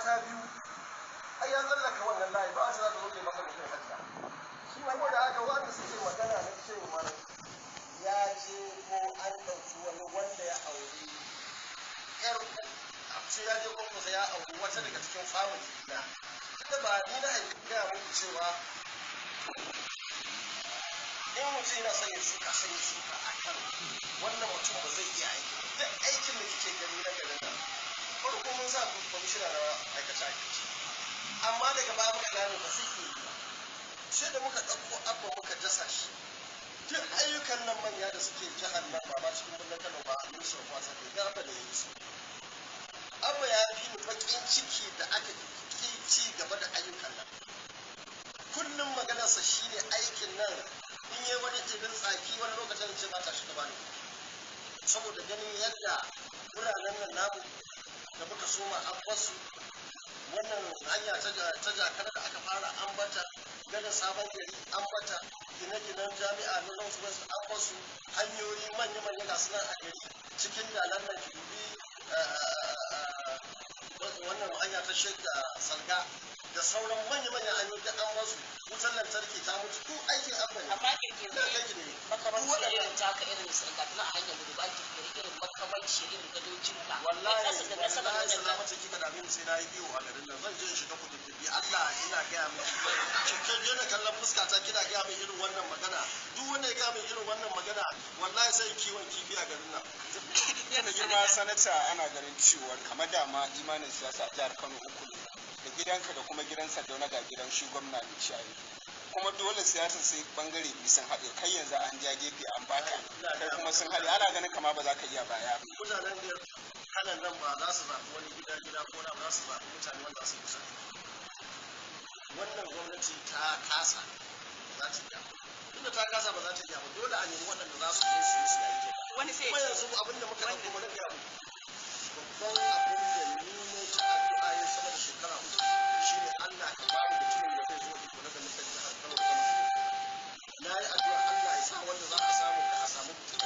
mata biyu ai ya tsallaka wannan layi ba za ta zo ta masa mutum hajiya saboda haka wanda suke magana na cewa ya je ko an ɗauki wani wanda ya auri ƴar ce ya je kwankwasa ya auri wata daga cikin family na tunda ba ni na haifi gaya muku cewa in mutum yana son ya shuka a kan wannan mutum ba zai iya aiki duk aikin da kike gani na garin nan farko mun sa kwamishina na aikace amma daga baya muka gane ba zai iya yi sai da muka ɗauko abba muka dasa shi duk ayyukan nan manya da suke jihar nan ba ma cikin birnin Kano ba a Yusuf wasa bai ga abba da ya yi su abba ya fi ni baƙin ciki da aka ki ci gaba da ayyukan nan kullum maganarsa shine aikin nan in yi wani ibin tsaki wani lokacin ce ba ta shi gaba ne saboda ganin yadda biranen nan namu da muka soma an basu wannan hanya ta jakar da aka fara ambata ganin sabon gari ambata gine-ginen jami'a na north west an basu hanyoyi manya-manya ga sunan a gari cikin dalar nan dubi wannan hanya ta shekka salga da sauran manya-manyan hanyoyi an basu wutar lantarki ta mutu duk aikin abin amma kirkiri makamanci irin taka irin salga tana a hanyar gudu ba kirkiri irin makamanci irin gadojin ka wallahi salamata kika da mini sai na yi biyu a garin nan zan je in shiga kududdufi Allah ina gaya miki cikin jona kallon fuska ta kina gaya min irin wannan magana duk wanda ya gaya min irin wannan magana wallahi sai kiwon kifi a garin nan yana girma sanata ana ganin cewa kamar da ma imanin siyasa a jihar Kano uku ne da gidanka da kuma gidan Sardauna ga gidan shi gwamna ne shi kuma dole siyasar sai bangare biyu sun haɗe kai yanzu an ja gefe an baka kai kuma sun haɗe ana ganin kama ba za ka iya baya mutanen da kanan nan ba za su zaɓi wani gida ko na za su zaɓi mutane wanda su kusa wannan gwamnati ta kasa za ta iya tunda ta kasa ba za ta iya ba dole a nemi waɗanda za su zo su yi su aiki wani sai kuma yanzu abinda muka ɗauko mana gaya babban abin da ni ne ta addu'a ya sama da shekara uku shine Allah ka bani mutumin da zai zo ya kula da mutan jihar Kano da na yi addu'a Allah ya sa wanda za a samu ka a samu mutum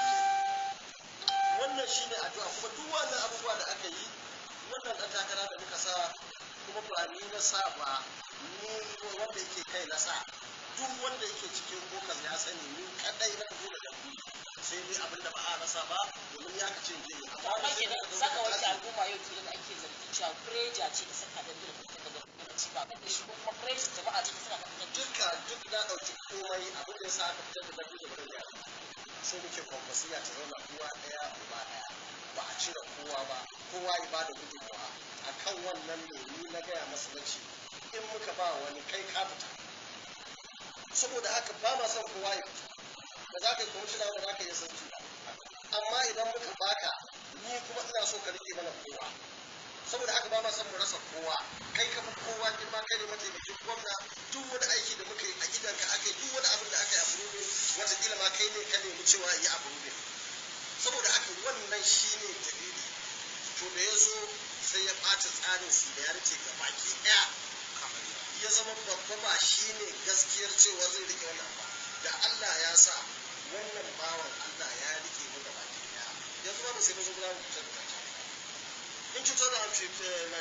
wannan shine addu'a kuma duk wannan abubuwa da aka yi wannan ɗan takara da muka sa kuma ba ni na sa ba ni wanda yake kai na sa duk wanda yake cikin kokan ya sani ni kadai na zo da dabbi sai dai abinda ba a rasa ba domin ya kace je ne amma kenan saka wanke al'umma yau kenan ake zargi cewa preja ce da saka da dole mutum daga ci ba da shi kuma preja jama'a ce da saka da duk na dauki komai abin da yasa aka fitar da dabbi da bari sai muke kwankwasiya ta zauna uwa daya uba daya ba a cire kowa ba kowa ya bada gudunmawa akan wannan ne ni na gaya masa na ce in muka ba wani kai ka fita saboda haka ba ma son kowa ya fita ba za ka yi kwamishina ba za ka yi sanci ba amma idan muka baka ni kuma ina so ka rike mana kowa saboda haka ba ma son mu rasa kowa kai ka fi kowa girma kai ne mataimakin gwamna duk wani aiki da muka yi a gidanka aka yi duk wani abin da aka yi a furume wataƙila ma kai ne ka nemi cewa yi a furume saboda haka wannan shi ne dalili to da ya zo sai ya ɓata tsarin su da ya rike ga baki ɗaya ya zama babba ba shi ne gaskiyar cewa zai rike wannan ba da Allah ya sa wannan bawan Allah ya rike mu gaba ɗaya yanzu ba sai mu zo gudanar da fitar da ta in cutar da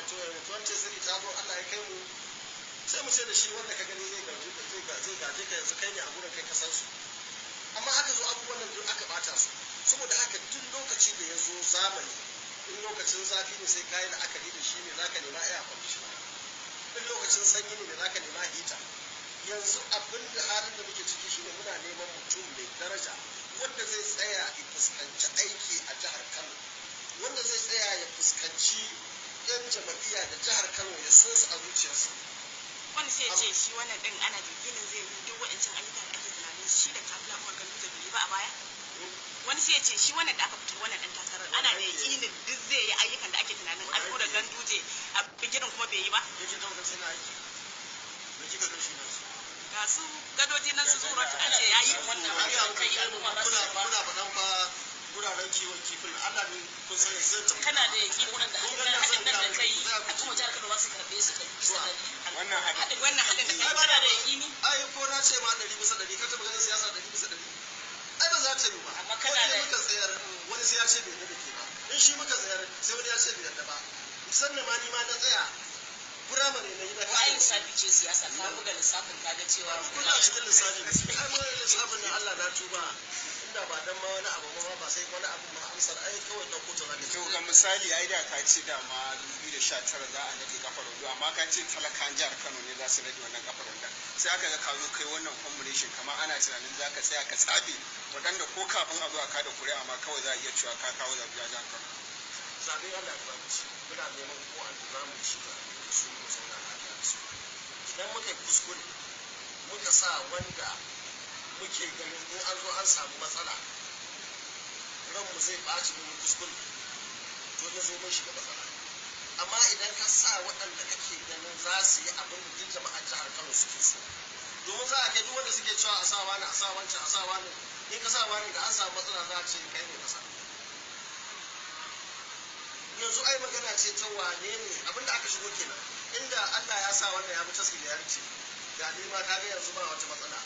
2023 ta zo Allah ya kai mu sai mu ce da shi wanda ka gani zai gaje ka yanzu kai ne a gurin kai ka san su amma aka zo abubuwan nan duk aka bata su saboda haka duk lokaci da ya zo zamani in lokacin zafi ne sai kayi la'akari da shi ne zaka nema air conditioner in lokacin sanyi ne zaka nema hita yanzu abin da halin da muke ciki shine muna neman mutum mai daraja wanda zai tsaya ya fuskanci aiki a jihar Kano wanda zai tsaya ya fuskanci yan jama'iyya da jihar Kano ya so su a zuciyarsa wani sai ce shi wannan din ana jirginin zai yi duk waɗancan ayyukan da ake tunanin shi da kafin maganin da bai yi ba a baya wani sai ce shi wannan da aka fitar wannan dan takarar ana da yakinin duk zai yi ayyukan da ake tunanin an tura ganduje a bigirin kuma bai yi ba yake tabbata sai na aiki da kika ga shi nan ga su gadoji nan su zuwa ta ce yayi wannan ayyukan kai al'umma ba su ba kuna faɗan fa guraren kiwon kifin Allah ne kun sani sai ta kana da yakinin wanda haɗin nan da kai al'umma jihar Kano ba su karɓe su kai bisa wannan haɗin haɗin da kai kana da yakini ai ko na ce ma 100% ka taɓa ganin siyasa 100% ai ba za ta yi ba amma kana da muka tsayar wani sai ya ce bai yarda ke ba in shi muka tsayar sai wani ya ce bai yarda ba musamman ma ni ma na tsaya firamare na yi na ko ai lissafi ce siyasa ka buga lissafin ka ga cewa kuna cikin lissafi da su ai mun lissafin na Allah na tuba inda ba dan ma wani abu ba sai wani abu ma amsar ai kawai dan kotu zaka to ga misali ai da ka ce da ma 2019 za a nade kafar wando amma ka ce talakan jihar Kano ne za su nade wannan kafar wando sai aka ga ka zo kai wannan combination kamar ana tunanin za ka tsaya ka tsabe waɗanda ko kafin a zo a kada kuri'a amma kawai za a iya cewa ka kawo zabi a jihar Kano zabe Allah ya ba mu ci muna neman ko an za mu ci su mu zauna lafiya da su idan muka yi kuskure muka sa wanda muke ganin in an zo an samu matsala ranmu zai ɓaci mun kuskure to ya zo mun shiga matsala amma idan ka sa waɗanda kake ganin za su yi abin da duk jama'ar jihar Kano suke so domin za a kai duk wanda suke cewa a sa wani a sa wancan a sa wani in ka sa wani da an samu matsala za a ce kai ne kasa yanzu ai magana ce ta wane ne abin da aka shigo kenan inda Allah ya sa wannan ya fi tasiriyarci ga ni ma kaga yanzu ba wata matsala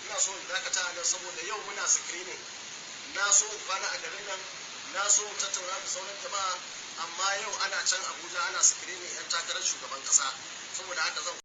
ina so in dakata nan saboda yau muna screening na so in kwana a garin nan na so mu tattauna da sauran jama'a amma yau ana can Abuja ana screening yan takarar shugaban kasa saboda haka zan